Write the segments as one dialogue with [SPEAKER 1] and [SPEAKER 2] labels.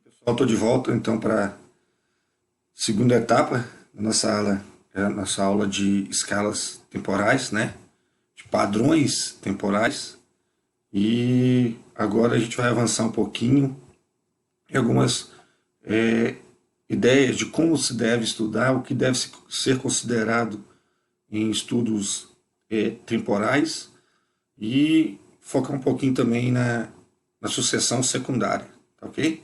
[SPEAKER 1] Pessoal, estou de volta então para a segunda etapa da nossa aula, a nossa aula de escalas temporais, né? De padrões temporais. E agora a gente vai avançar um pouquinho em algumas ideias de como se deve estudar, o que deve ser considerado em estudos temporais e focar um pouquinho também na sucessão secundária, tá ok?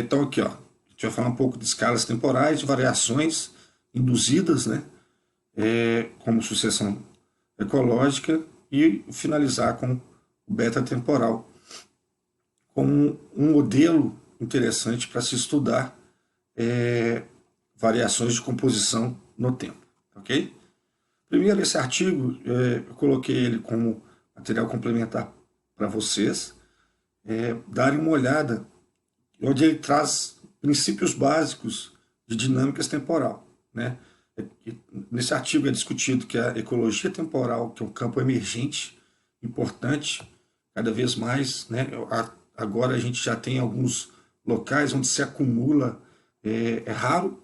[SPEAKER 1] Então aqui, ó, a gente vai falar um pouco de escalas temporais, de variações induzidas, né, como sucessão ecológica e finalizar com o beta temporal, como um modelo interessante para se estudar variações de composição no tempo, ok? Primeiro, esse artigo, eu coloquei ele como material complementar para vocês darem uma olhada, onde ele traz princípios básicos de dinâmicas temporal, né? Nesse artigo é discutido que a ecologia temporal, que é um campo emergente, importante, cada vez mais, né? Agora a gente já tem alguns locais onde se acumula, é raro,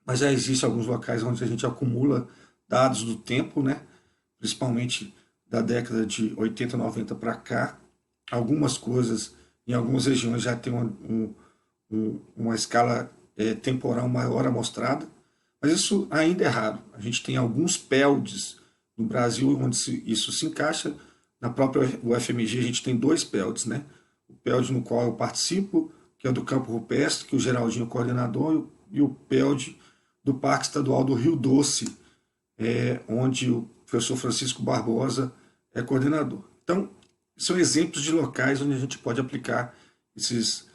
[SPEAKER 1] mas já existem alguns locais onde a gente acumula dados do tempo, né? Principalmente da década de 80, 90 para cá. Algumas coisas, em algumas regiões, já tem uma escala temporal maior amostrada, mas isso ainda é raro. A gente tem alguns PELDs no Brasil onde isso se encaixa. Na própria UFMG a gente tem dois PELDs, né? O PELD no qual eu participo, que é do Campo Rupestre, que o Geraldinho é o coordenador, e o PELD do Parque Estadual do Rio Doce, onde o professor Francisco Barbosa é coordenador. Então, são exemplos de locais onde a gente pode aplicar esses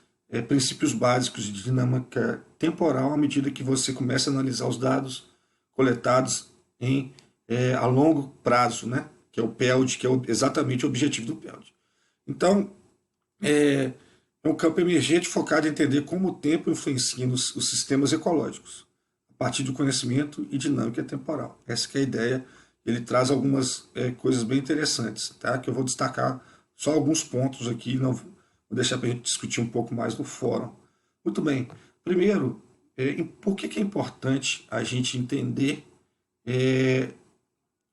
[SPEAKER 1] princípios básicos de dinâmica temporal à medida que você começa a analisar os dados coletados a longo prazo, né? Que é o PELD, que é exatamente o objetivo do PELD. Então, é um campo emergente focado em entender como o tempo influencia os sistemas ecológicos, a partir do conhecimento e dinâmica temporal. Essa que é a ideia. Ele traz algumas coisas bem interessantes, tá? Que eu vou destacar só alguns pontos aqui, não vou deixar para a gente discutir um pouco mais no fórum. Muito bem. Primeiro, por que é importante a gente entender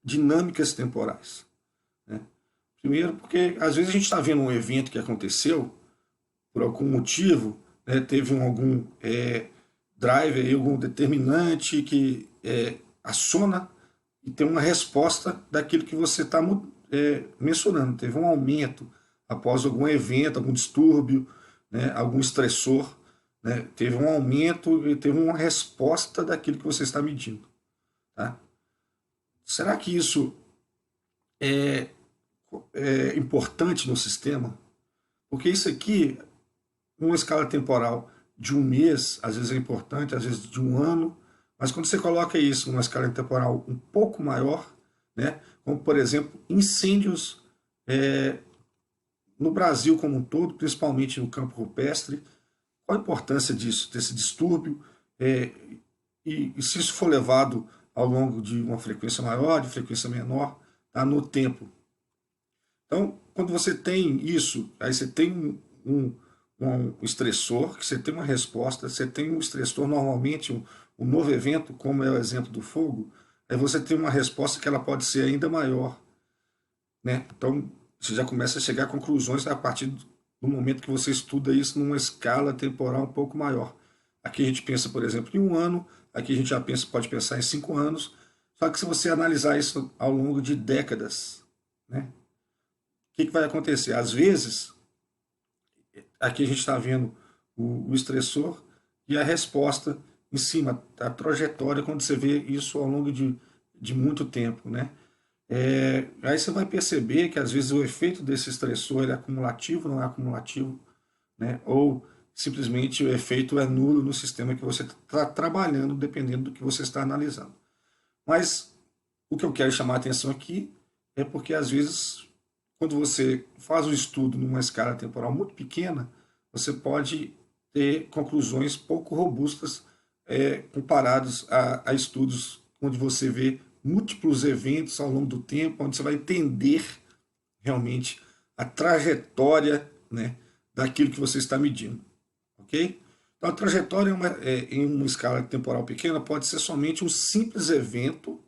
[SPEAKER 1] dinâmicas temporais? Né? Primeiro, porque às vezes a gente está vendo um evento que aconteceu, por algum motivo, né, teve algum driver, algum determinante que aciona e tem uma resposta daquilo que você está mencionando. Teve um aumento após algum evento, algum distúrbio, né, algum estressor, né, teve um aumento e teve uma resposta daquilo que você está medindo. Tá? Será que isso é importante no sistema? Porque isso aqui, uma escala temporal de um mês, às vezes é importante, às vezes de um ano, mas quando você coloca isso numa escala temporal um pouco maior, né, como por exemplo incêndios no Brasil como um todo, principalmente no campo rupestre, qual a importância disso, desse distúrbio, e se isso for levado ao longo de uma frequência maior, de frequência menor, tá, no tempo. Então, quando você tem isso, aí você tem um estressor, que você tem uma resposta, você tem um estressor, normalmente um novo evento, como é o exemplo do fogo, aí você tem uma resposta que ela pode ser ainda maior. Né? Então, você já começa a chegar a conclusões a partir do momento que você estuda isso numa escala temporal um pouco maior. Aqui a gente pensa, por exemplo, em um ano, aqui a gente já pode pensar em 5 anos, só que se você analisar isso ao longo de décadas, né? O que vai acontecer? Às vezes, aqui a gente está vendo o estressor e a resposta em cima, a trajetória, quando você vê isso ao longo de muito tempo. Né? Aí você vai perceber que às vezes o efeito desse estressor é acumulativo, não é acumulativo, né? Ou simplesmente o efeito é nulo no sistema que você está trabalhando, dependendo do que você está analisando. Mas o que eu quero chamar a atenção aqui é porque às vezes quando você faz um estudo numa escala temporal muito pequena, você pode ter conclusões pouco robustas comparados a estudos onde você vê múltiplos eventos ao longo do tempo, onde você vai entender realmente a trajetória, né, daquilo que você está medindo. ok? Então a trajetória em uma escala temporal pequena pode ser somente um simples evento.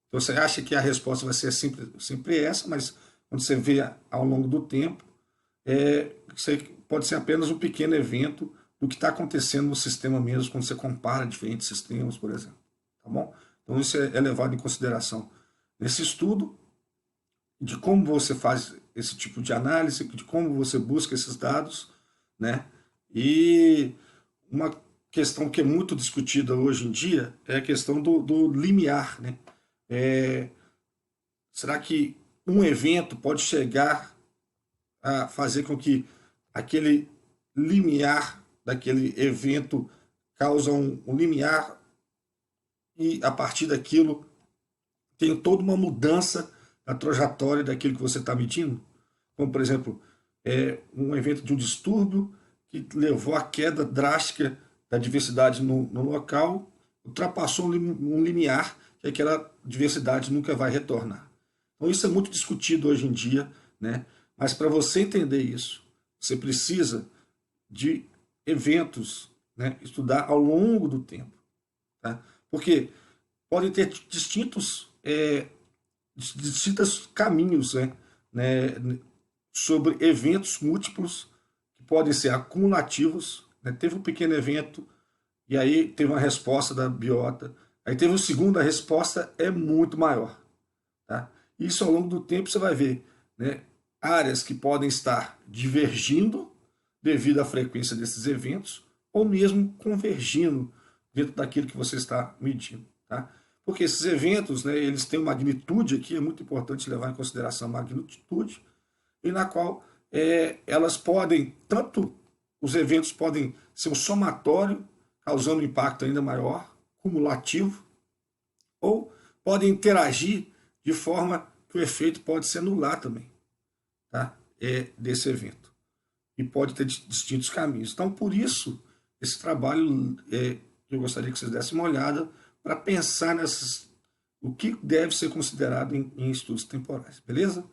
[SPEAKER 1] Então, você acha que a resposta vai ser sempre essa, mas quando você vê ao longo do tempo, pode ser apenas um pequeno evento do que está acontecendo no sistema mesmo, quando você compara diferentes sistemas, por exemplo. Tá bom? Então isso é levado em consideração nesse estudo, de como você faz esse tipo de análise, de como você busca esses dados, né? E uma questão que é muito discutida hoje em dia é a questão do limiar, né? Será que um evento pode chegar a fazer com que aquele limiar daquele evento causa um limiar e a partir daquilo tem toda uma mudança na trajetória daquilo que você está medindo? Como, por exemplo, um evento de um distúrbio que levou à queda drástica da diversidade no local, ultrapassou um limiar que aquela diversidade nunca vai retornar. Então isso é muito discutido hoje em dia, né? Mas para você entender isso, você precisa de eventos, né? Estudar ao longo do tempo. Tá? Porque podem ter distintos caminhos, né, sobre eventos múltiplos que podem ser acumulativos. Né? Teve um pequeno evento e aí teve uma resposta da biota. Aí teve um segundo, a resposta é muito maior. Tá? Isso ao longo do tempo você vai ver, né, áreas que podem estar divergindo devido à frequência desses eventos ou mesmo convergindo dentro daquilo que você está medindo. Tá? Porque esses eventos, né, eles têm uma magnitude aqui, é muito importante levar em consideração a magnitude, e na qual elas podem, tanto os eventos podem ser um somatório, causando um impacto ainda maior, cumulativo, ou podem interagir de forma que o efeito pode se anular também, tá? Desse evento. E pode ter distintos caminhos. Então, por isso, esse trabalho, eu gostaria que vocês dessem uma olhada para pensar o que deve ser considerado em estudos temporais, beleza?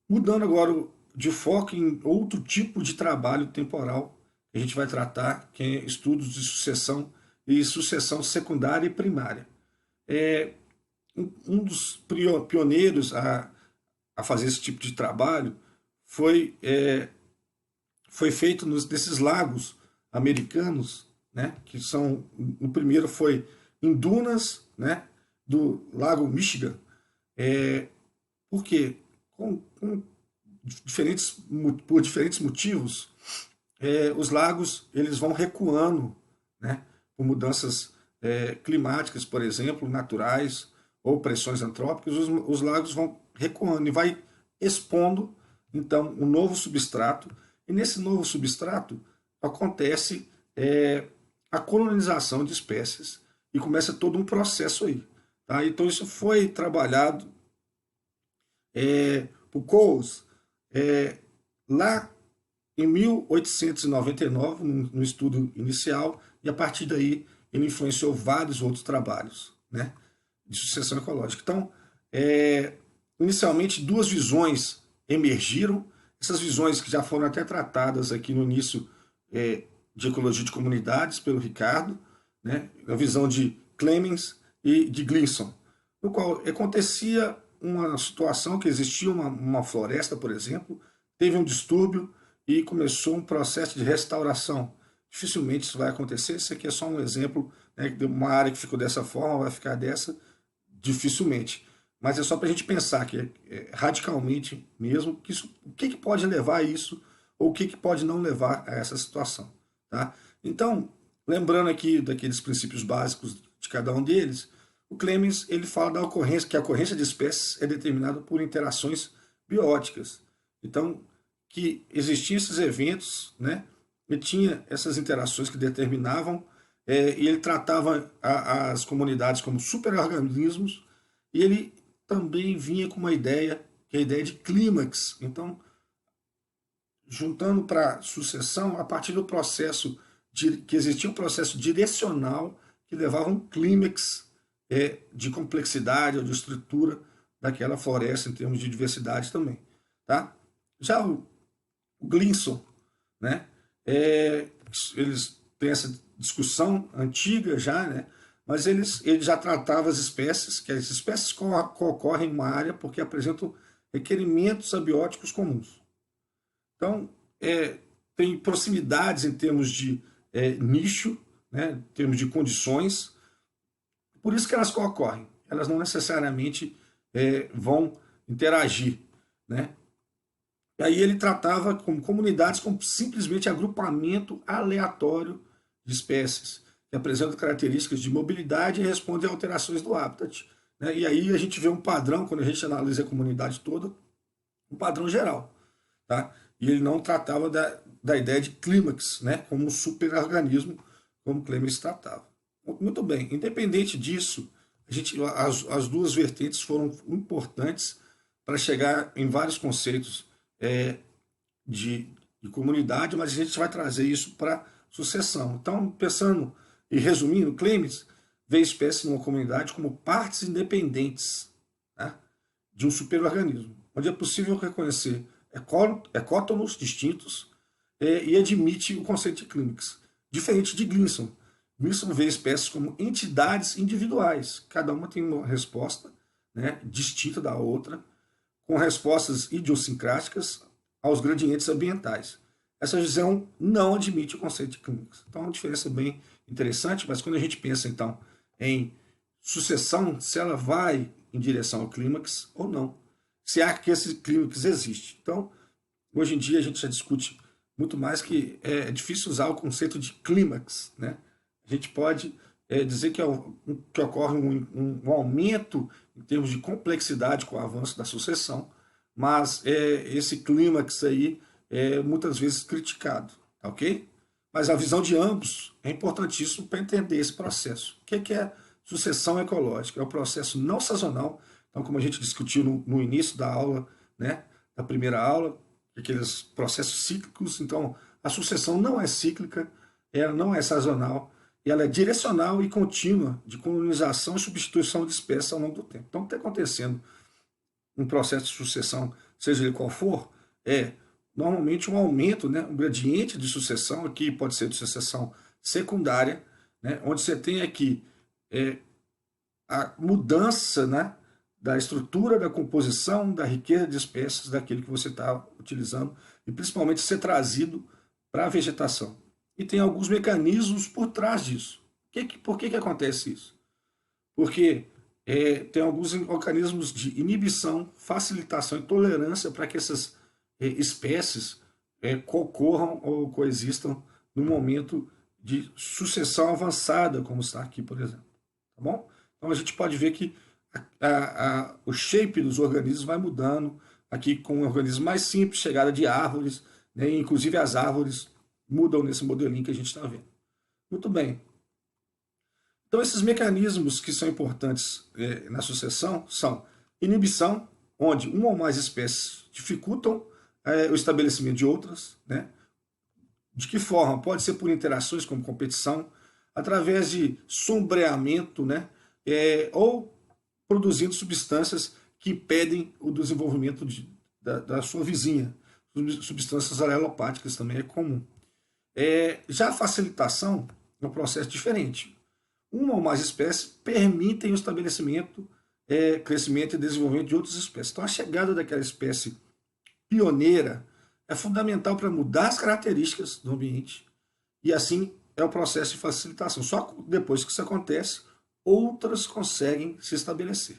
[SPEAKER 1] Mudando agora de foco em outro tipo de trabalho temporal que a gente vai tratar, que é estudos de sucessão e sucessão secundária e primária. Um dos pioneiros a fazer esse tipo de trabalho foi feito nesses lagos americanos, né, que são, o primeiro foi em dunas, né, do lago Michigan. Por quê? Por diferentes motivos, os lagos eles vão recuando, né, por mudanças climáticas, por exemplo, naturais, ou pressões antrópicas, os lagos vão recuando e vai expondo, então, um novo substrato, e nesse novo substrato acontece a colonização de espécies, e começa todo um processo aí. Tá? Então isso foi trabalhado por Coles lá em 1899, no estudo inicial, e a partir daí ele influenciou vários outros trabalhos, né, de sucessão ecológica. Então, inicialmente, duas visões emergiram, essas visões que já foram até tratadas aqui no início de ecologia de comunidades, pelo Ricardo, né, a visão de Clemens e de Gleason, no qual acontecia uma situação que existia uma floresta, por exemplo, teve um distúrbio e começou um processo de restauração. Dificilmente isso vai acontecer, isso aqui é só um exemplo, né, de uma área que ficou dessa forma, vai ficar dessa, dificilmente. Mas é só para a gente pensar que radicalmente mesmo, que isso, o que pode levar a isso, ou o que pode não levar a essa situação. Tá? Então, lembrando aqui daqueles princípios básicos de cada um deles, o Clemens ele fala da ocorrência, que a ocorrência de espécies é determinada por interações bióticas. Então, que existiam esses eventos, né, e tinha essas interações que determinavam, e ele tratava as comunidades como superorganismos, e ele também vinha com uma ideia, que é a ideia de clímax. Então, juntando para sucessão, a partir do processo, que existia um processo direcional que levava a um clímax de complexidade ou de estrutura daquela floresta em termos de diversidade também. Tá? Já o Gleason, né, eles têm essa discussão antiga já, né? Mas eles já tratavam as espécies, que as espécies ocorrem em uma área porque apresentam requerimentos abióticos comuns. Então, tem proximidades em termos de nicho, né, em termos de condições, por isso que elas ocorrem. Elas não necessariamente vão interagir, né? E aí ele tratava como comunidades como simplesmente agrupamento aleatório de espécies, que apresentam características de mobilidade e respondem a alterações do habitat. Né? E aí a gente vê um padrão, quando a gente analisa a comunidade toda, um padrão geral. Tá? E ele não tratava da ideia de clímax, né? Como um superorganismo, como Clemens tratava. Muito bem, independente disso, as duas vertentes foram importantes para chegar em vários conceitos de comunidade, mas a gente vai trazer isso para sucessão. Então, pensando e resumindo, Clemens vê espécies numa comunidade como partes independentes, né, de um superorganismo, onde é possível reconhecer ecótonos distintos e admite o conceito de clímax. Diferente de Glisson. Glisson vê espécies como entidades individuais. Cada uma tem uma resposta, né, distinta da outra, com respostas idiosincráticas aos gradientes ambientais. Essa visão não admite o conceito de clímax. Então, é uma diferença bem interessante, mas quando a gente pensa, então, em sucessão, se ela vai em direção ao clímax ou não, se há que esse clímax existe. Então, hoje em dia, a gente já discute muito mais que é difícil usar o conceito de clímax, né? A gente pode dizer que ocorre um aumento em termos de complexidade com o avanço da sucessão, mas esse clímax aí é muitas vezes criticado, tá ok? Mas a visão de ambos é importantíssimo para entender esse processo. O que é sucessão ecológica? É um processo não sazonal, então como a gente discutiu no início da aula, né, da primeira aula, aqueles processos cíclicos, então a sucessão não é cíclica, ela não é sazonal, e ela é direcional e contínua de colonização e substituição de espécies ao longo do tempo. Então, o que está acontecendo um processo de sucessão, seja ele qual for, é normalmente um aumento, né, um gradiente de sucessão, aqui pode ser de sucessão secundária, né, onde você tem aqui a mudança, né, da estrutura, da composição, da riqueza de espécies daquele que você está utilizando, e principalmente ser trazido para a vegetação. E tem alguns mecanismos por trás disso. Por que acontece isso? Porque tem alguns mecanismos de inibição, facilitação e tolerância para que essas espécies concorram ou coexistam no momento de sucessão avançada, como está aqui, por exemplo. Tá bom? Então a gente pode ver que o shape dos organismos vai mudando, aqui com um organismo mais simples, chegada de árvores, né? Inclusive as árvores mudam nesse modelinho que a gente está vendo. Muito bem. Então, esses mecanismos que são importantes na sucessão são inibição, onde uma ou mais espécies dificultam o estabelecimento de outras, né? De que forma? Pode ser por interações como competição, através de sombreamento, né? Ou produzindo substâncias que impedem o desenvolvimento da sua vizinha. Substâncias alelopáticas também é comum. Já a facilitação é um processo diferente. Uma ou mais espécies permitem o estabelecimento, crescimento e desenvolvimento de outras espécies. Então, a chegada daquela espécie pioneira é fundamental para mudar as características do ambiente. E assim é o processo de facilitação. Só depois que isso acontece, outras conseguem se estabelecer.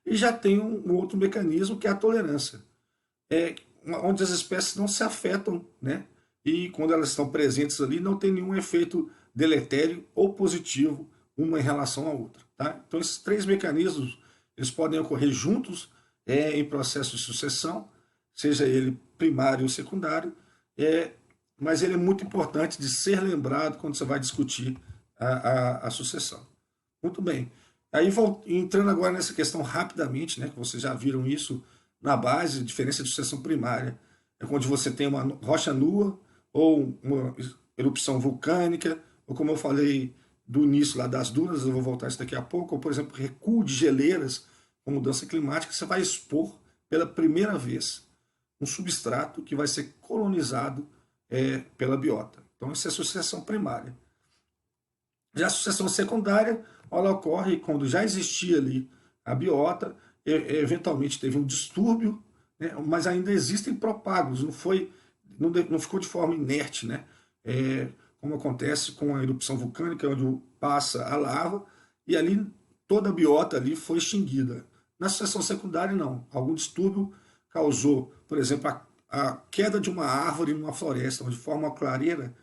[SPEAKER 1] E já tem um outro mecanismo que é a tolerância, onde as espécies não se afetam, né? E quando elas estão presentes ali, não tem nenhum efeito deletério ou positivo uma em relação à outra. Tá? Então, esses três mecanismos eles podem ocorrer juntos em processo de sucessão, seja ele primário ou secundário, mas ele é muito importante de ser lembrado quando você vai discutir a sucessão. Muito bem. Aí, entrando agora nessa questão rapidamente, né, que vocês já viram isso na base, diferença de sucessão primária, é quando você tem uma rocha nua, ou uma erupção vulcânica, ou como eu falei do início lá das dunas, eu vou voltar isso daqui a pouco, ou por exemplo, recuo de geleiras com mudança climática, você vai expor pela primeira vez um substrato que vai ser colonizado pela biota. Então, isso é sucessão primária. Já a sucessão secundária, ela ocorre quando já existia ali a biota, eventualmente teve um distúrbio, né, mas ainda existem propágulos, não ficou de forma inerte, né, como acontece com a erupção vulcânica, onde passa a lava, e ali toda a biota ali foi extinguida. Na sucessão secundária, não. Algum distúrbio causou, por exemplo, a queda de uma árvore numa floresta, onde forma uma clareira,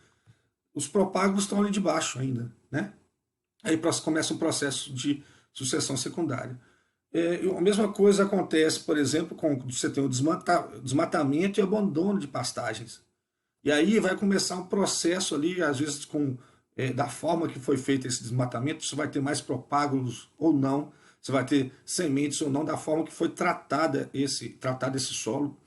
[SPEAKER 1] os propágulos estão ali debaixo ainda, né? Aí começa um processo de sucessão secundária. A mesma coisa acontece, por exemplo, com você tem o desmatamento e abandono de pastagens. E aí vai começar um processo ali, às vezes da forma que foi feito esse desmatamento, você vai ter mais propágulos ou não, você vai ter sementes ou não, da forma que foi tratado esse solo.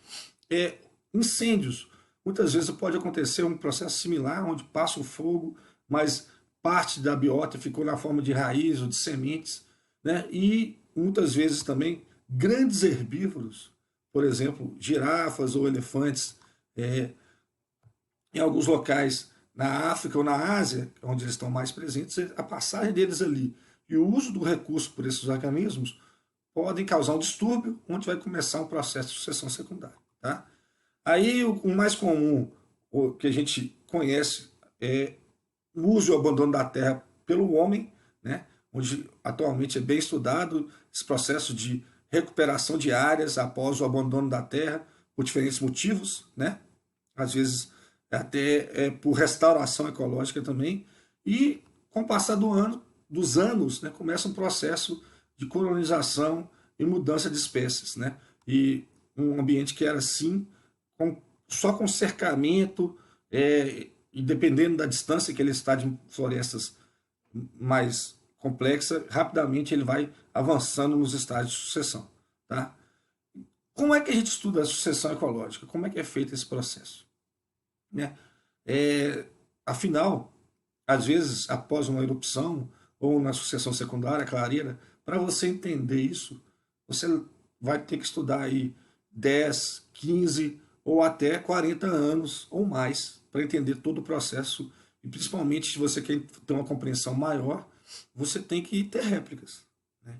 [SPEAKER 1] Incêndios. Muitas vezes pode acontecer um processo similar, onde passa o fogo, mas parte da biota ficou na forma de raiz ou de sementes, né? E muitas vezes também grandes herbívoros, por exemplo, girafas ou elefantes, em alguns locais na África ou na Ásia, onde eles estão mais presentes, a passagem deles ali e o uso do recurso por esses organismos podem causar um distúrbio, onde vai começar um processo de sucessão secundária. Tá? Aí o mais comum, o que a gente conhece, é o uso e o abandono da terra pelo homem, né? Onde atualmente é bem estudado esse processo de recuperação de áreas após o abandono da terra, por diferentes motivos, né? Às vezes até por restauração ecológica também, e com o passar dos anos, né, começa um processo de colonização e mudança de espécies, né? E um ambiente que era assim, só com cercamento, e dependendo da distância que ele está de florestas mais complexas, rapidamente ele vai avançando nos estágios de sucessão. Tá? Como é que a gente estuda a sucessão ecológica? Como é que é feito esse processo? Né? Afinal, às vezes, após uma erupção ou na sucessão secundária, clareira, para você entender isso, você vai ter que estudar aí 10, 15 ou até 40 anos ou mais para entender todo o processo. E principalmente, se você quer ter uma compreensão maior, você tem que ter réplicas. Né?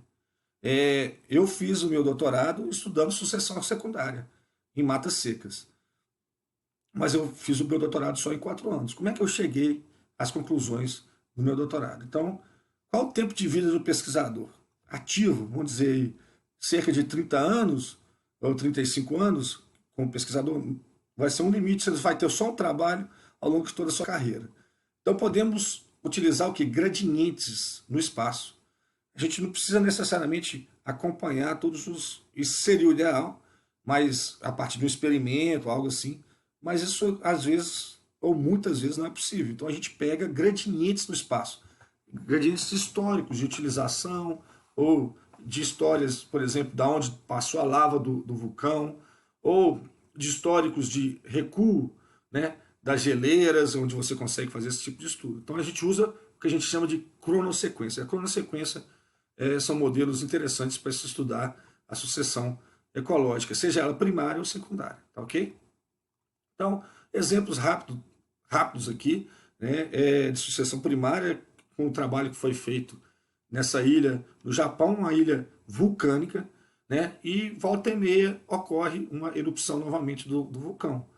[SPEAKER 1] Eu fiz o meu doutorado estudando sucessão secundária em matas secas. Mas eu fiz o meu doutorado só em 4 anos. Como é que eu cheguei às conclusões do meu doutorado? Então, qual o tempo de vida do pesquisador? Ativo, vamos dizer, cerca de 30 anos ou 35 anos como pesquisador, vai ser um limite, você vai ter só um trabalho ao longo de toda a sua carreira. Então, podemos utilizar o que? Gradientes no espaço. A gente não precisa necessariamente acompanhar todos os... Isso seria o ideal, mas a partir de um experimento, algo assim, mas isso às vezes, ou muitas vezes, não é possível. Então a gente pega gradientes no espaço, gradientes históricos de utilização, ou de histórias, por exemplo, da onde passou a lava do vulcão, ou de históricos de recuo, né, das geleiras, onde você consegue fazer esse tipo de estudo. Então a gente usa o que a gente chama de cronossequência. A cronossequência são modelos interessantes para se estudar a sucessão ecológica, seja ela primária ou secundária, tá ok? Então, exemplos rápidos aqui, né, de sucessão primária, com o trabalho que foi feito nessa ilha, no Japão, uma ilha vulcânica, né, e volta e meia ocorre uma erupção novamente do vulcão.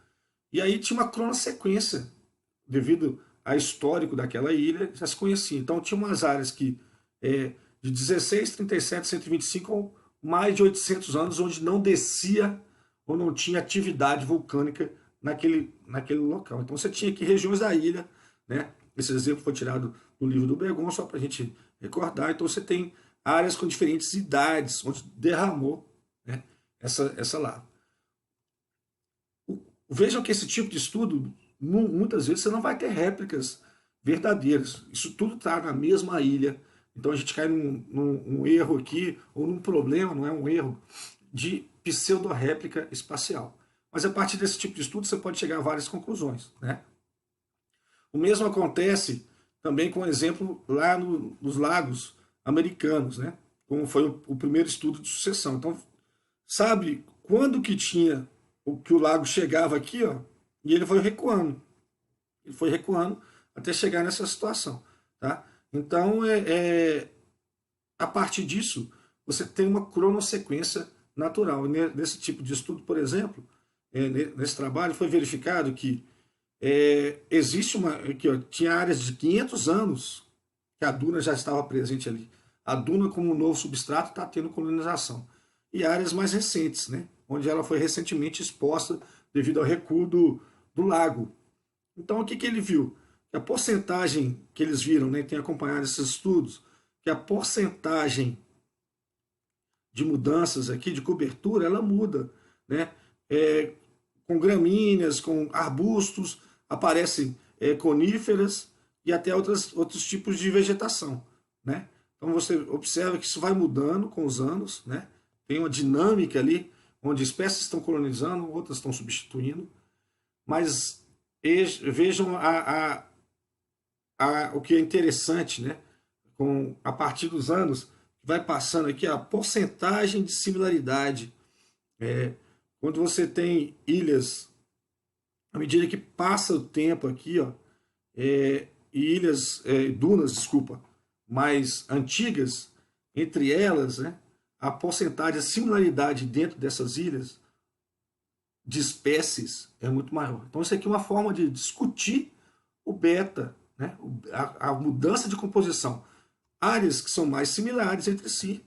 [SPEAKER 1] E aí tinha uma cronossequência, devido ao histórico daquela ilha, já se conhecia. Então tinha umas áreas que de 16, 37, 125 ou mais de 800 anos, onde não descia ou não tinha atividade vulcânica naquele local. Então você tinha aqui regiões da ilha, né? Esse exemplo foi tirado do livro do Bregon, só para a gente recordar. Então você tem áreas com diferentes idades, onde derramou, né, essa lava. Vejam que esse tipo de estudo, muitas vezes você não vai ter réplicas verdadeiras. Isso tudo está na mesma ilha. Então a gente cai num erro aqui, ou num problema, não é um erro, de pseudo-réplica espacial. Mas a partir desse tipo de estudo você pode chegar a várias conclusões. Né? O mesmo acontece também com o exemplo lá nos lagos americanos, né? Como foi o primeiro estudo de sucessão. Então, sabe quando que tinha que o lago chegava aqui, ó, e ele foi recuando. ele foi recuando até chegar nessa situação. Tá? Então, a partir disso, você tem uma cronossequência natural. Nesse tipo de estudo, por exemplo, nesse trabalho, foi verificado que existe que tinha áreas de 500 anos que a duna já estava presente ali. A duna, como um novo substrato, está tendo colonização. E áreas mais recentes, né, onde ela foi recentemente exposta devido ao recuo do lago. Então, o que ele viu? Que a porcentagem que eles viram, né, tem acompanhado esses estudos, que a porcentagem de mudanças aqui, de cobertura, ela muda. Né? Com gramíneas, com arbustos, aparecem coníferas e até outros tipos de vegetação. Né? Então você observa que isso vai mudando com os anos, né? Tem uma dinâmica ali, onde espécies estão colonizando, outras estão substituindo, mas vejam o que é interessante, né? A partir dos anos, vai passando aqui a porcentagem de similaridade. Quando você tem ilhas, à medida que passa o tempo aqui, ó, dunas, desculpa, mais antigas, entre elas, né, a porcentagem de similaridade dentro dessas ilhas de espécies é muito maior. Então isso aqui é uma forma de discutir o beta, né, a mudança de composição. Áreas que são mais similares entre si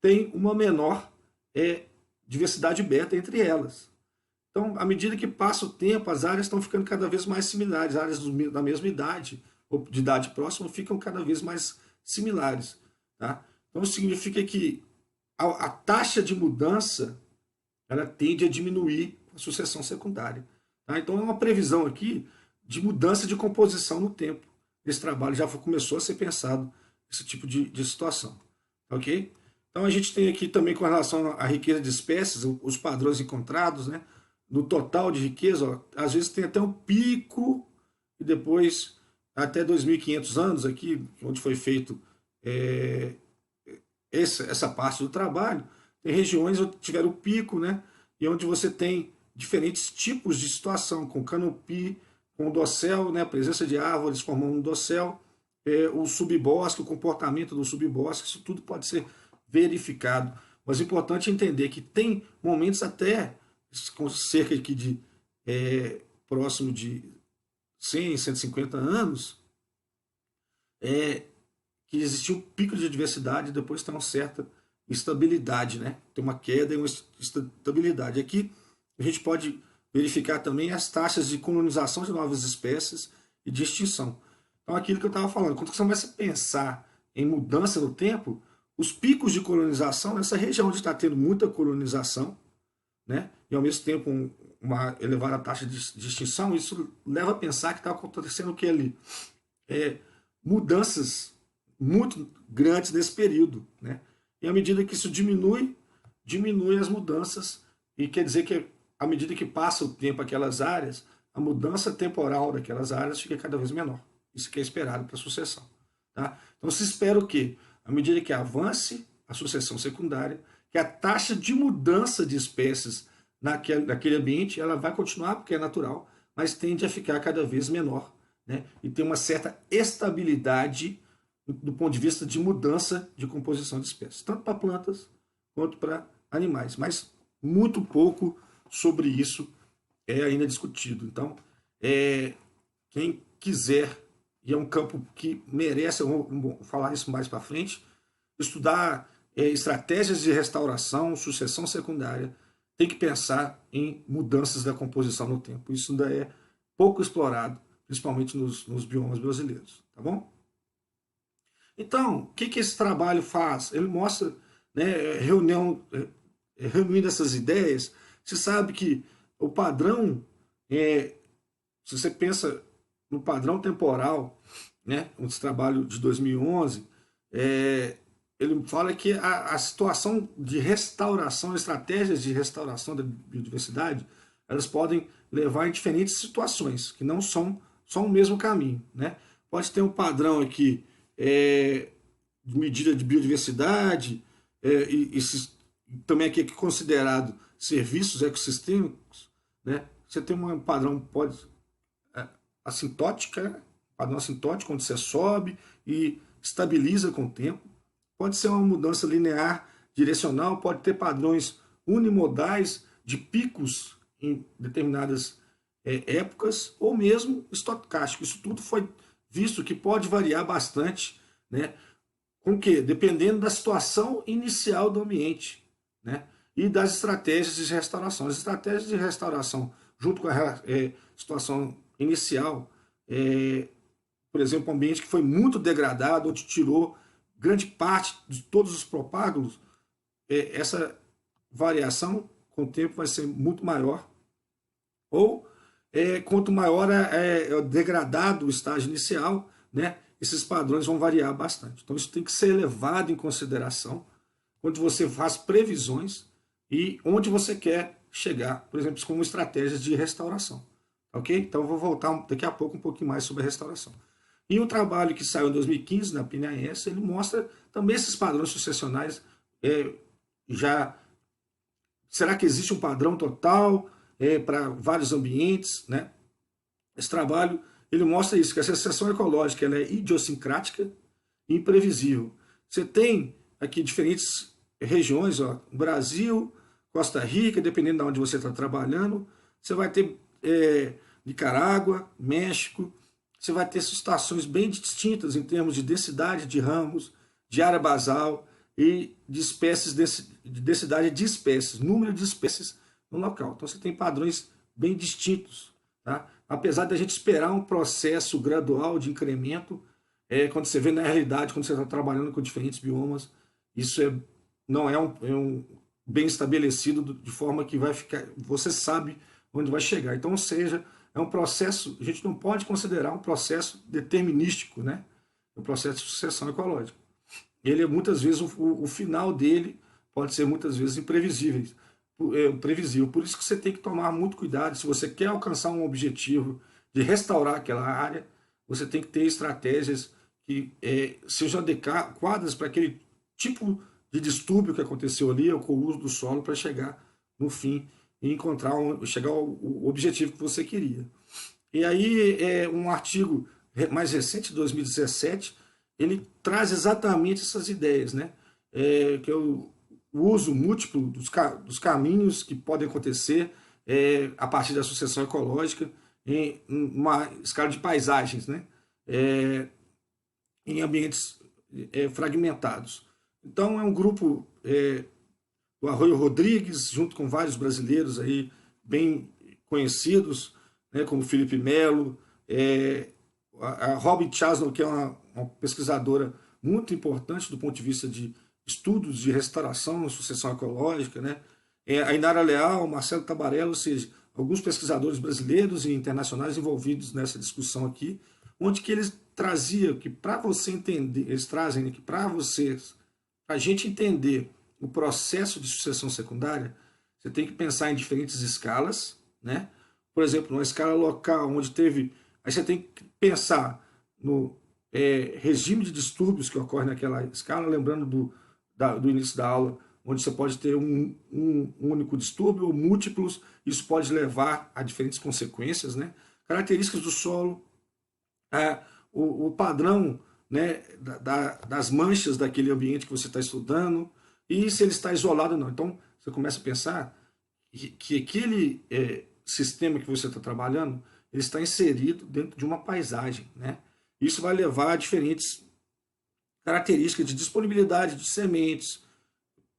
[SPEAKER 1] têm uma menor diversidade beta entre elas. Então, à medida que passa o tempo, as áreas estão ficando cada vez mais similares. Áreas da mesma idade, ou de idade próxima, ficam cada vez mais similares. Tá? Então, significa que a taxa de mudança ela tende a diminuir com a sucessão secundária. Tá? Então, é uma previsão aqui de mudança de composição no tempo. Esse trabalho já começou a ser pensado esse tipo de situação. Ok? Então, a gente tem aqui também, com relação à riqueza de espécies, os padrões encontrados, né? No total de riqueza, ó, às vezes tem até um pico e depois, até 2.500 anos aqui, onde foi feito essa parte do trabalho, tem regiões onde tiveram pico, né? E onde você tem diferentes tipos de situação, com canopy, com dossel, né? A presença de árvores formando um dossel, o subbosque, o comportamento do subbosque, isso tudo pode ser verificado. Mas é importante entender que tem momentos até com cerca aqui de próximo de 100, 150 anos, que existiu um pico de diversidade e depois tem uma certa estabilidade, né? Tem uma queda e uma estabilidade. Aqui a gente pode verificar também as taxas de colonização de novas espécies e de extinção. Então, aquilo que eu estava falando, quando você começa a pensar em mudança no tempo, os picos de colonização, nessa região onde está tendo muita colonização, né, e ao mesmo tempo uma elevada taxa de extinção, isso leva a pensar que está acontecendo o que ali? Mudanças muito grandes nesse período. Né? E à medida que isso diminui as mudanças, e quer dizer que à medida que passa o tempo aquelas áreas, a mudança temporal daquelas áreas fica cada vez menor. Isso que é esperado para a sucessão. Tá? Então se espera o quê? À medida que avance a sucessão secundária, que a taxa de mudança de espécies naquele ambiente ela vai continuar, porque é natural, mas tende a ficar cada vez menor. Né? E tem uma certa estabilidade do ponto de vista de mudança de composição de espécies, tanto para plantas quanto para animais. Mas muito pouco sobre isso é ainda discutido. Então, quem quiser, e é um campo que merece, eu vou falar isso mais para frente, estudar estratégias de restauração, sucessão secundária, tem que pensar em mudanças da composição no tempo. Isso ainda é pouco explorado, principalmente nos biomas brasileiros. Tá bom? Então, o que esse trabalho faz? Ele mostra, né, reunindo essas ideias, você sabe que o padrão, se você pensa no padrão temporal, né, esse trabalho de 2011, ele fala que a situação de restauração, estratégias de restauração da biodiversidade, elas podem levar em diferentes situações, que não são só o mesmo caminho. Né? Pode ter um padrão aqui de medida de biodiversidade, também aqui é considerado serviços ecossistêmicos. Né? Você tem um padrão, pode assintótica, padrão assintótico, onde você sobe e estabiliza com o tempo. Pode ser uma mudança linear, direcional, pode ter padrões unimodais de picos em determinadas épocas, ou mesmo estocástico. Isso tudo foi visto que pode variar bastante, né? Com o quê? Dependendo da situação inicial do ambiente, né? E das estratégias de restauração. As estratégias de restauração, junto com a situação inicial, por exemplo, um ambiente que foi muito degradado, onde tirou grande parte de todos os propágulos, essa variação com o tempo vai ser muito maior. Ou quanto maior é o degradado o estágio inicial, né, esses padrões vão variar bastante. Então isso tem que ser levado em consideração quando você faz previsões e onde você quer chegar, por exemplo, como estratégias de restauração. Ok? Então eu vou voltar daqui a pouco um pouquinho mais sobre a restauração. E o trabalho que saiu em 2015 na PNAS, ele mostra também esses padrões sucessionais. Já será que existe um padrão total para vários ambientes, né? Esse trabalho ele mostra isso, que a sucessão ecológica ela é idiosincrática e imprevisível. Você tem aqui diferentes regiões, ó, Brasil, Costa Rica, dependendo de onde você está trabalhando, você vai ter Nicarágua, México, você vai ter situações bem distintas em termos de densidade de ramos, de área basal e de espécies, de densidade de espécies, número de espécies no local. Então você tem padrões bem distintos. Tá? Apesar de a gente esperar um processo gradual de incremento, quando você vê na realidade, quando você está trabalhando com diferentes biomas, isso não é um bem estabelecido de forma que vai ficar, você sabe onde vai chegar. Então, ou seja, é um processo, a gente não pode considerar um processo determinístico, né? O processo de sucessão ecológica. Ele muitas vezes o final dele pode ser muitas vezes imprevisível. Por isso que você tem que tomar muito cuidado. Se você quer alcançar um objetivo de restaurar aquela área, você tem que ter estratégias que sejam adequadas para aquele tipo de distúrbio que aconteceu ali, ou com o uso do solo, para chegar no fim e chegar ao objetivo que você queria. E aí, um artigo mais recente, de 2017, ele traz exatamente essas ideias, né? Que é o uso múltiplo dos caminhos que podem acontecer a partir da sucessão ecológica em uma escala de paisagens, né? Em ambientes fragmentados. Então, é um grupo do Arroio Rodrigues, junto com vários brasileiros aí bem conhecidos, né, como Felipe Melo, a Robin Chasnow, que é uma pesquisadora muito importante do ponto de vista de estudos de restauração e sucessão ecológica, né? A Inara Leal, Marcelo Tabarello, ou seja, alguns pesquisadores brasileiros e internacionais envolvidos nessa discussão aqui, onde que eles traziam que para você entender, eles trazem que para vocês, para a gente entender o processo de sucessão secundária, você tem que pensar em diferentes escalas, né? Por exemplo, numa escala local, onde teve... Aí você tem que pensar no regime de distúrbios que ocorre naquela escala, lembrando do início da aula, onde você pode ter um único distúrbio ou múltiplos, isso pode levar a diferentes consequências, né? Características do solo, o padrão, né, das manchas daquele ambiente que você está estudando, e se ele está isolado ou não. Então, você começa a pensar que aquele sistema que você está trabalhando, ele está inserido dentro de uma paisagem, né? Isso vai levar a diferentes características de disponibilidade de sementes,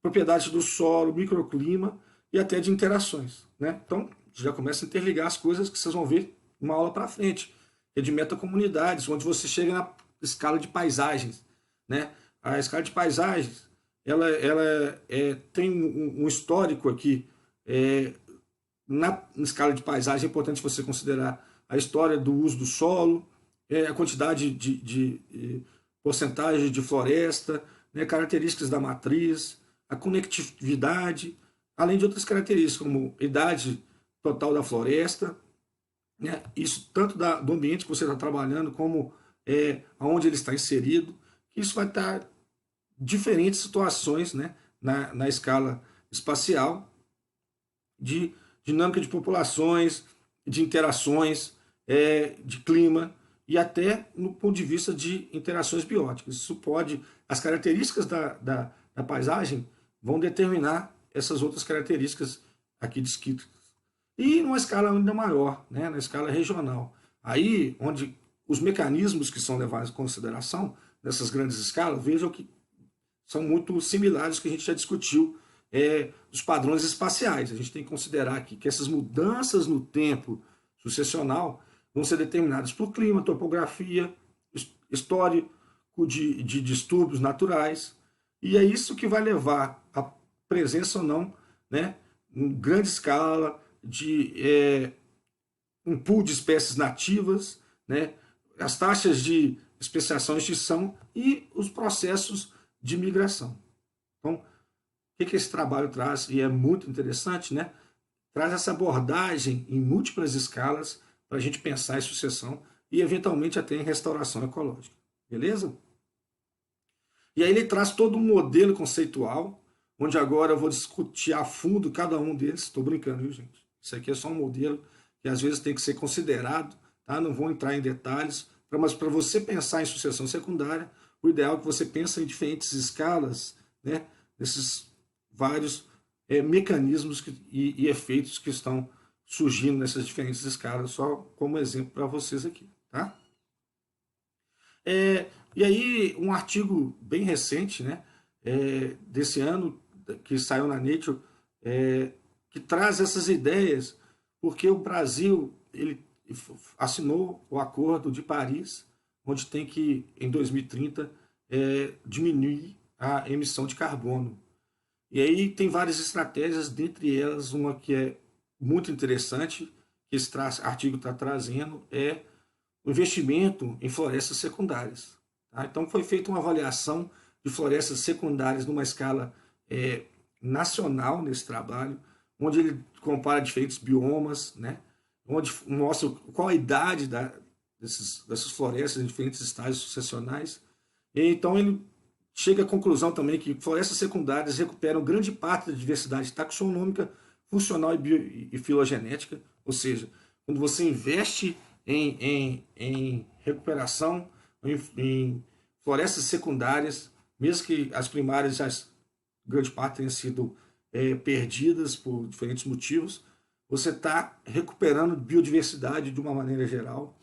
[SPEAKER 1] propriedades do solo, microclima e até de interações, né? Então, já começa a interligar as coisas que vocês vão ver uma aula para frente, que é de metacomunidades, onde você chega na escala de paisagens, né? A escala de paisagens, ela tem um histórico aqui. Na escala de paisagem é importante você considerar a história do uso do solo, a quantidade de porcentagem de floresta, né, características da matriz, a conectividade, além de outras características, como idade total da floresta, né, isso tanto do ambiente que você está trabalhando, como onde ele está inserido, que isso vai estar diferentes situações, né, na escala espacial, de dinâmica de populações, de interações, de clima e até no ponto de vista de interações bióticas. Isso pode, as características da paisagem vão determinar essas outras características aqui descritas. E numa escala ainda maior, né, na escala regional. Aí, onde os mecanismos que são levados em consideração nessas grandes escalas, vejam que são muito similares ao que a gente já discutiu dos padrões espaciais. A gente tem que considerar aqui que essas mudanças no tempo sucessional vão ser determinadas por clima, topografia, histórico de distúrbios naturais, e é isso que vai levar à presença ou não, né, em grande escala, de um pool de espécies nativas, né, as taxas de especiação e extinção e os processos de migração. Então, o que esse trabalho traz, e é muito interessante, né? Traz essa abordagem em múltiplas escalas para a gente pensar em sucessão e, eventualmente, até em restauração ecológica. Beleza? E aí ele traz todo um modelo conceitual, onde agora eu vou discutir a fundo cada um deles. Estou brincando, viu, gente? Isso aqui é só um modelo que às vezes tem que ser considerado, tá? Não vou entrar em detalhes, mas para você pensar em sucessão secundária, o ideal é que você pense em diferentes escalas, né? Nesses vários mecanismos e efeitos que estão surgindo nessas diferentes escalas, só como exemplo para vocês aqui, tá? E aí, um artigo bem recente, né, desse ano, que saiu na Nature, que traz essas ideias, porque o Brasil ele assinou o Acordo de Paris, onde tem que, em 2030, diminuir a emissão de carbono. E aí tem várias estratégias, dentre elas uma que é muito interessante, que esse artigo está trazendo, é o investimento em florestas secundárias. Tá? Então foi feita uma avaliação de florestas secundárias numa escala nacional nesse trabalho, onde ele compara diferentes biomas, né? Onde mostra qual a idade dessas florestas em diferentes estágios sucessionais. E então ele chega à conclusão também que florestas secundárias recuperam grande parte da diversidade taxonômica, funcional e filogenética, ou seja, quando você investe em recuperação, em florestas secundárias, mesmo que as primárias já grande parte tenha sido perdidas por diferentes motivos, você está recuperando biodiversidade de uma maneira geral.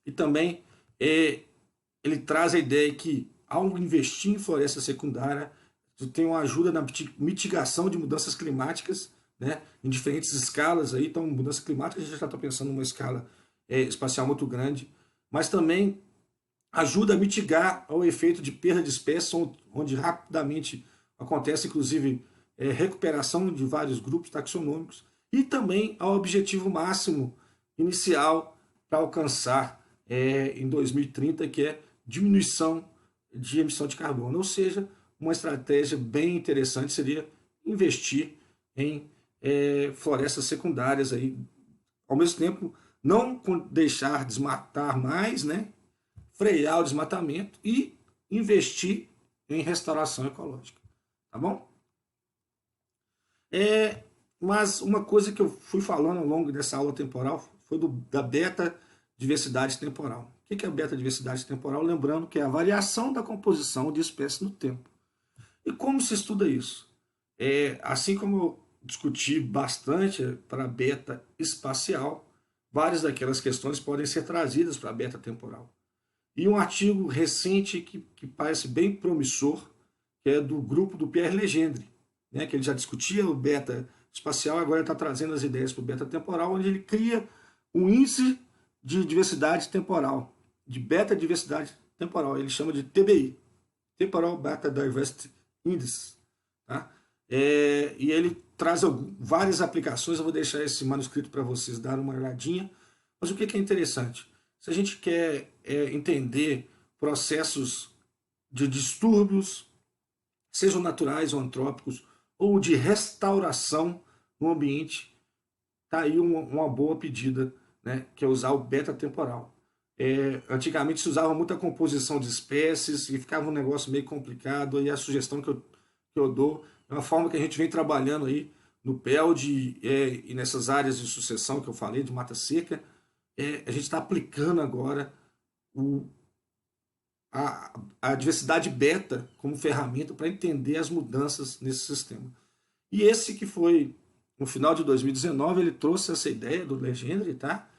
[SPEAKER 1] E também ele traz a ideia que, ao investir em floresta secundária, tu tem uma ajuda na mitigação de mudanças climáticas, né, em diferentes escalas. Aí, então, mudança climática, a gente já está pensando numa escala espacial muito grande, mas também ajuda a mitigar o efeito de perda de espécies, onde rapidamente acontece, inclusive, recuperação de vários grupos taxonômicos, e também ao objetivo máximo inicial para alcançar em 2030, que é diminuição de emissão de carbono. Ou seja, uma estratégia bem interessante seria investir em florestas secundárias, aí, ao mesmo tempo não deixar desmatar mais, né? Frear o desmatamento e investir em restauração ecológica. Tá bom? Mas uma coisa que eu fui falando ao longo dessa aula temporal foi da beta-diversidade temporal. O que é a beta-diversidade temporal? Lembrando que é a variação da composição de espécies no tempo. E como se estuda isso? Assim como eu discuti bastante para a beta espacial, várias daquelas questões podem ser trazidas para a beta temporal. E um artigo recente que parece bem promissor, que é do grupo do Pierre Legendre, né, que ele já discutia o beta espacial, agora está trazendo as ideias para o beta temporal, onde ele cria um índice de diversidade temporal, de beta diversidade temporal. Ele chama de TBI, Temporal Beta Diversity Index. Tá? E ele traz várias aplicações, eu vou deixar esse manuscrito para vocês darem uma olhadinha. Mas o que é interessante? Se a gente quer entender processos de distúrbios, sejam naturais ou antrópicos, ou de restauração no ambiente, está aí uma boa pedida, né, que é usar o beta temporal. Antigamente se usava muita composição de espécies e ficava um negócio meio complicado, e a sugestão que eu dou é uma forma que a gente vem trabalhando aí no PELD e nessas áreas de sucessão que eu falei, de mata seca, a gente está aplicando agora o, a diversidade beta como ferramenta para entender as mudanças nesse sistema. E esse que foi, no final de 2019, ele trouxe essa ideia do Legendre, tá?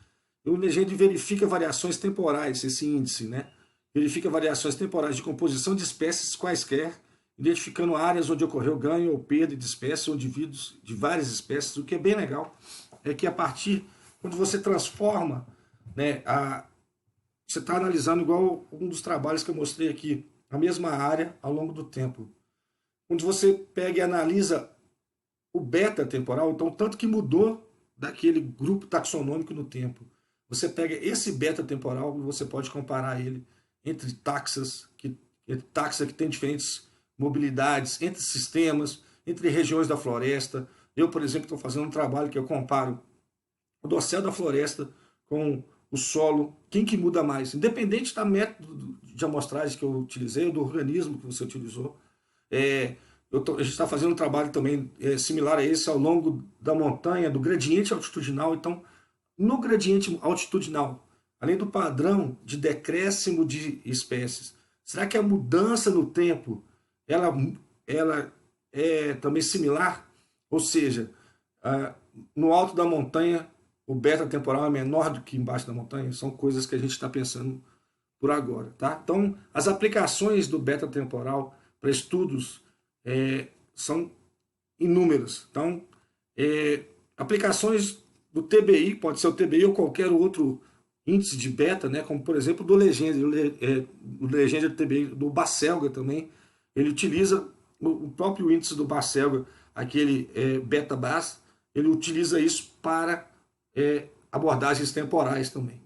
[SPEAKER 1] E o Legendre verifica variações temporais, esse índice, né? Verifica variações temporais de composição de espécies quaisquer, identificando áreas onde ocorreu ganho ou perda de espécies ou indivíduos de várias espécies. O que é bem legal é que a partir, quando você transforma, né, você está analisando igual um dos trabalhos que eu mostrei aqui, a mesma área ao longo do tempo. Quando você pega e analisa o beta temporal, então tanto que mudou daquele grupo taxonômico no tempo. Você pega esse beta temporal e você pode comparar ele entre taxas que tem diferentes mobilidades, entre sistemas, entre regiões da floresta. Eu, por exemplo, estou fazendo um trabalho que eu comparo o dossel da floresta com o solo, quem que muda mais, independente da método de amostragem que eu utilizei, ou do organismo que você utilizou. A gente está fazendo um trabalho também similar a esse ao longo da montanha, do gradiente altitudinal. Então, no gradiente altitudinal, além do padrão de decréscimo de espécies, será que a mudança no tempo ela é também similar? Ou seja, no alto da montanha, o beta temporal é menor do que embaixo da montanha? São coisas que a gente está pensando por agora. Tá? Então, as aplicações do beta temporal para estudos são inúmeras. Então, aplicações do TBI, pode ser o TBI ou qualquer outro índice de beta, né, como por exemplo do Legendre, o Legendre do TBI, do Baselga também, ele utiliza o próprio índice do Baselga, aquele beta-bas, ele utiliza isso para abordagens temporais também.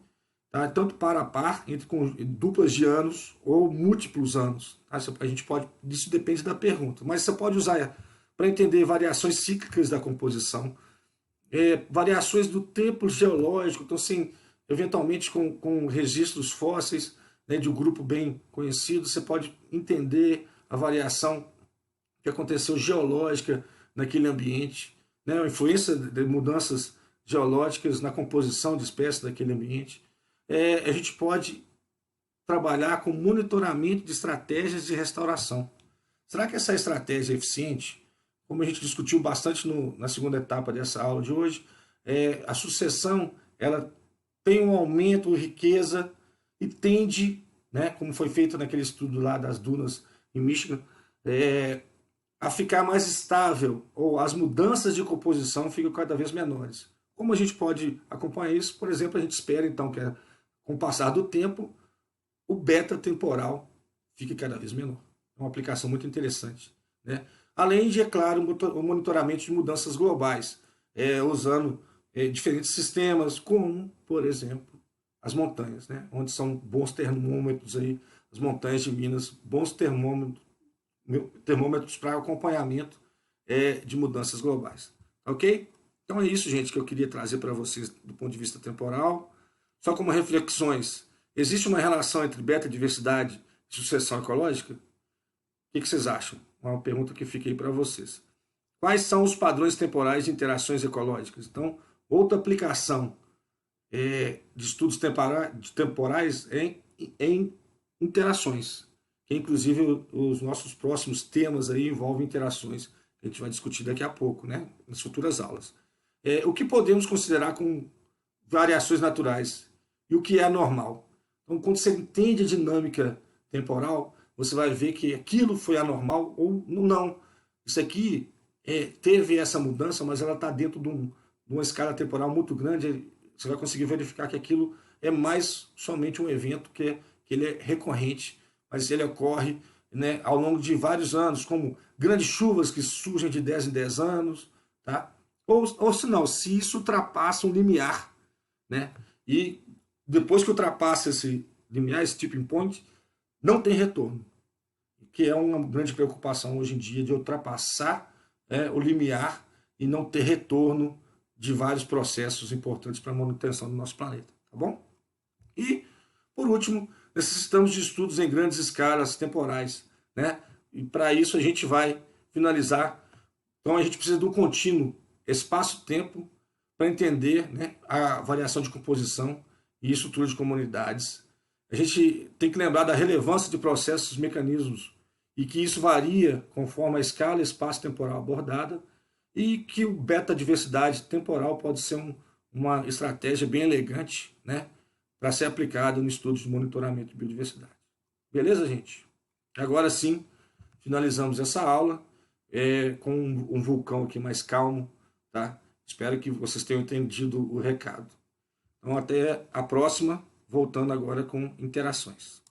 [SPEAKER 1] Tá? Tanto par a par, entre com duplas de anos ou múltiplos anos. Tá? A gente pode, isso depende da pergunta, mas você pode usar para entender variações cíclicas da composição, variações do tempo geológico, então, assim, eventualmente com registros fósseis, né, de um grupo bem conhecido, você pode entender a variação que aconteceu geológica naquele ambiente, né, a influência de mudanças geológicas na composição de espécies daquele ambiente. A gente pode trabalhar com monitoramento de estratégias de restauração. Será que essa estratégia é eficiente? Como a gente discutiu bastante na segunda etapa dessa aula de hoje, a sucessão ela tem um aumento de riqueza e tende, né, como foi feito naquele estudo lá das dunas em Michigan, a ficar mais estável, ou as mudanças de composição ficam cada vez menores. Como a gente pode acompanhar isso? Por exemplo, a gente espera então que com o passar do tempo, o beta temporal fique cada vez menor. É uma aplicação muito interessante. Né? Além de, é claro, o monitoramento de mudanças globais, usando diferentes sistemas, como, por exemplo, as montanhas, né? Onde são bons termômetros, aí, as montanhas de Minas, bons termômetros para acompanhamento de mudanças globais. Ok? Então é isso, gente, que eu queria trazer para vocês do ponto de vista temporal. Só como reflexões, existe uma relação entre beta-diversidade e sucessão ecológica? O que vocês acham? Uma pergunta que fica aí para vocês. Quais são os padrões temporais de interações ecológicas? Então, outra aplicação de estudos temporais em interações, que inclusive os nossos próximos temas aí envolvem interações, que a gente vai discutir daqui a pouco, né, nas futuras aulas. O que podemos considerar como variações naturais e o que é anormal? Então, quando você entende a dinâmica temporal, você vai ver que aquilo foi anormal ou não. Isso aqui teve essa mudança, mas ela está dentro de uma escala temporal muito grande. Você vai conseguir verificar que aquilo é mais somente um evento que ele é recorrente, mas ele ocorre, né, ao longo de vários anos, como grandes chuvas que surgem de 10 em 10 anos, tá? Ou se não, se isso ultrapassa um limiar, né? E depois que ultrapassa esse limiar, esse tipping point, não tem retorno, que é uma grande preocupação hoje em dia, de ultrapassar o limiar e não ter retorno de vários processos importantes para a manutenção do nosso planeta, tá bom? E, por último, necessitamos de estudos em grandes escalas temporais, né? E para isso a gente vai finalizar. Então a gente precisa do contínuo espaço-tempo para entender, né, a variação de composição e estrutura de comunidades. A gente tem que lembrar da relevância de processos e mecanismos e que isso varia conforme a escala e espaço temporal abordada e que o beta-diversidade temporal pode ser uma estratégia bem elegante, né, para ser aplicada no estudo de monitoramento de biodiversidade. Beleza, gente? Agora sim, finalizamos essa aula com um vulcão aqui mais calmo, tá? Espero que vocês tenham entendido o recado. Então, até a próxima, voltando agora com interações.